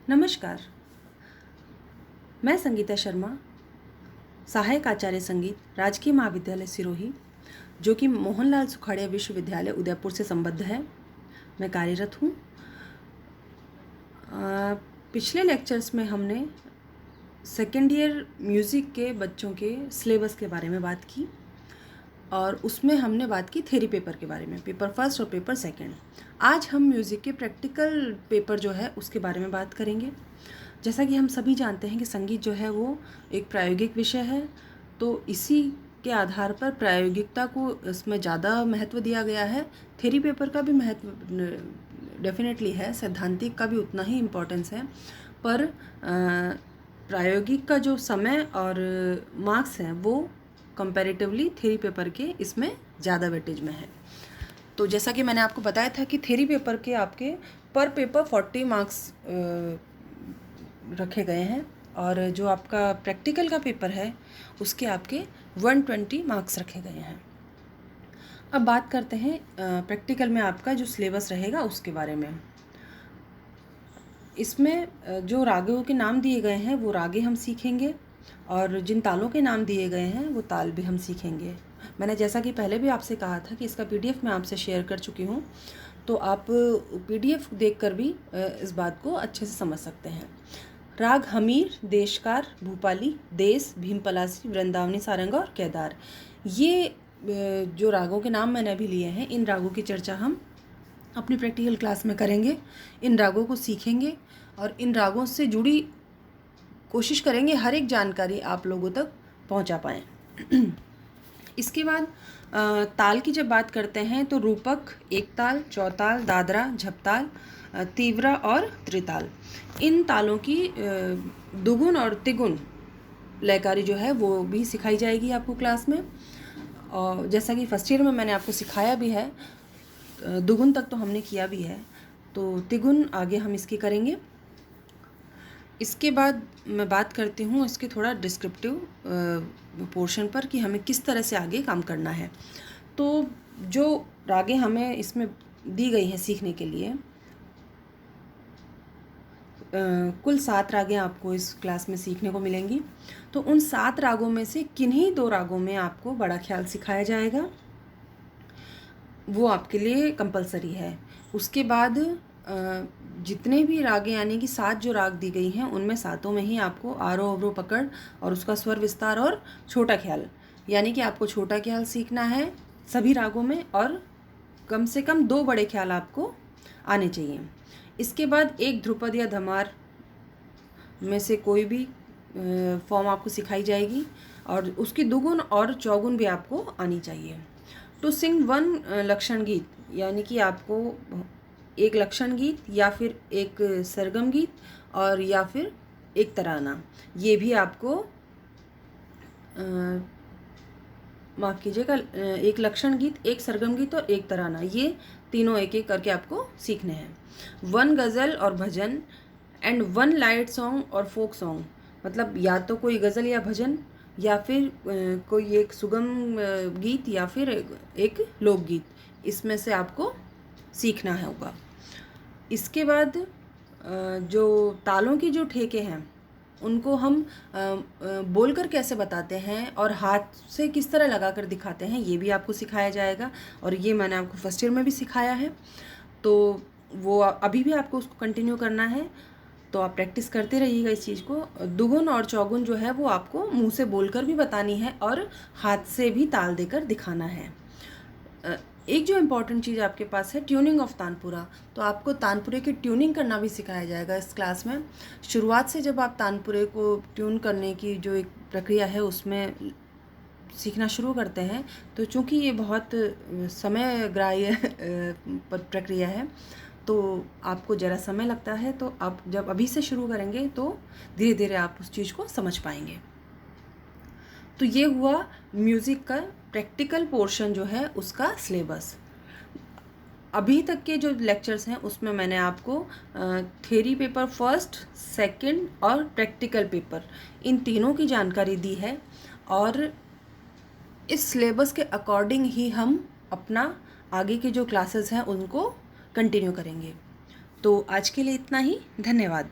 नमस्कार, मैं संगीता शर्मा, सहायक आचार्य संगीत, राजकीय महाविद्यालय सिरोही, जो कि मोहनलाल सुखाड़िया विश्वविद्यालय उदयपुर से संबद्ध है, मैं कार्यरत हूँ। पिछले लेक्चर्स में हमने सेकेंड ईयर म्यूज़िक के बच्चों के सिलेबस के बारे में बात की और उसमें हमने बात की थ्योरी पेपर के बारे में, पेपर फर्स्ट और पेपर सेकंड। आज हम म्यूज़िक के प्रैक्टिकल पेपर जो है उसके बारे में बात करेंगे। जैसा कि हम सभी जानते हैं कि संगीत जो है वो एक प्रायोगिक विषय है, तो इसी के आधार पर प्रायोगिकता को इसमें ज़्यादा महत्व दिया गया है। थ्योरी पेपर का भी महत्व डेफिनेटली है, सैद्धांतिक का भी उतना ही इम्पोर्टेंस है, पर प्रायोगिक का जो समय और मार्क्स हैं वो कंपैरेटिवली थ्योरी पेपर के इसमें ज़्यादा वेटेज में है। तो जैसा कि मैंने आपको बताया था कि थ्योरी पेपर के आपके पर पेपर 40 मार्क्स रखे गए हैं और जो आपका प्रैक्टिकल का पेपर है उसके आपके 120 मार्क्स रखे गए हैं। अब बात करते हैं प्रैक्टिकल में आपका जो सिलेबस रहेगा उसके बारे में। इसमें जो रागों के नाम दिए गए हैं वो रागे हम सीखेंगे और जिन तालों के नाम दिए गए हैं वो ताल भी हम सीखेंगे। मैंने जैसा कि पहले भी आपसे कहा था कि इसका PDF मैं आपसे शेयर कर चुकी हूँ, तो आप PDF देखकर भी इस बात को अच्छे से समझ सकते हैं। राग हमीर, देशकार, भूपाली, देस, भीमपलासी, वृंदावनी, सारंग और केदार, ये जो रागों के नाम मैंने अभी लिए हैं, इन रागों की चर्चा हम अपनी प्रैक्टिकल क्लास में करेंगे। इन रागों को सीखेंगे और इन रागों से जुड़ी कोशिश करेंगे हर एक जानकारी आप लोगों तक पहुंचा पाएँ। इसके बाद ताल की जब बात करते हैं तो रूपक, एकताल, चौताल, दादरा, झपताल, तीव्रा और त्रिताल, इन तालों की दुगुन और तिगुन लयकारी जो है वो भी सिखाई जाएगी आपको क्लास में। और जैसा कि फर्स्ट ईयर में मैंने आपको सिखाया भी है, दुगुन तक तो हमने किया भी है, तो तिगुन आगे हम इसकी करेंगे। इसके बाद मैं बात करती हूँ इसके थोड़ा डिस्क्रिप्टिव पोर्शन पर कि हमें किस तरह से आगे काम करना है। तो जो रागें हमें इसमें दी गई हैं सीखने के लिए, कुल 7 रागें आपको इस क्लास में सीखने को मिलेंगी। तो उन 7 रागों में से किन्हीं 2 रागों में आपको बड़ा ख्याल सिखाया जाएगा, वो आपके लिए कंपलसरी है। उसके बाद जितने भी रागें यानी कि 7 जो राग दी गई हैं उनमें 7 में ही आपको आरोह अवरोह पकड़ और उसका स्वर विस्तार और छोटा ख्याल, यानी कि आपको छोटा ख्याल सीखना है सभी रागों में और कम से कम 2 बड़े ख्याल आपको आने चाहिए। इसके बाद एक ध्रुपद या धमार में से कोई भी फॉर्म आपको सिखाई जाएगी और उसकी दुगुन और चौगुन भी आपको आनी चाहिए। टू सिंग 1 लक्षण गीत, यानी कि आपको एक लक्षण गीत या फिर एक सरगम गीत और या फिर एक तराना, ये भी आपको माफ़ कीजिएगा, एक लक्षण गीत, एक सरगम गीत और एक तराना, ये तीनों एक एक करके आपको सीखने हैं। 1 गज़ल और भजन एंड 1 लाइट सॉन्ग और फोक सॉन्ग, मतलब या तो कोई गज़ल या भजन या फिर कोई एक सुगम गीत या फिर एक लोकगीत, इसमें से आपको सीखना होगा। इसके बाद जो तालों की जो ठेके हैं उनको हम बोलकर कैसे बताते हैं और हाथ से किस तरह लगाकर दिखाते हैं, ये भी आपको सिखाया जाएगा और ये मैंने आपको फर्स्ट ईयर में भी सिखाया है, तो वो अभी भी आपको उसको कंटिन्यू करना है, तो आप प्रैक्टिस करते रहिएगा इस चीज़ को। दुगुन और चौगुन जो है वो आपको मुंह से बोलकर भी बतानी है और हाथ से भी ताल देकर दिखाना है। एक जो इम्पॉर्टेंट चीज़ आपके पास है ट्यूनिंग ऑफ तानपुरा, तो आपको तानपुरे की ट्यूनिंग करना भी सिखाया जाएगा इस क्लास में। शुरुआत से जब आप तानपुरे को ट्यून करने की जो एक प्रक्रिया है उसमें सीखना शुरू करते हैं, तो चूँकि ये बहुत समय ग्राह्य प्रक्रिया है तो आपको ज़रा समय लगता है, तो आप जब अभी से शुरू करेंगे तो धीरे धीरे आप उस चीज़ को समझ पाएंगे। तो ये हुआ म्यूज़िक का प्रैक्टिकल पोर्शन जो है उसका सिलेबस। अभी तक के जो लेक्चर्स हैं उसमें मैंने आपको थ्योरी पेपर फर्स्ट, सेकंड और प्रैक्टिकल पेपर, इन तीनों की जानकारी दी है और इस सिलेबस के अकॉर्डिंग ही हम अपना आगे के जो क्लासेस हैं उनको कंटिन्यू करेंगे। तो आज के लिए इतना ही, धन्यवाद।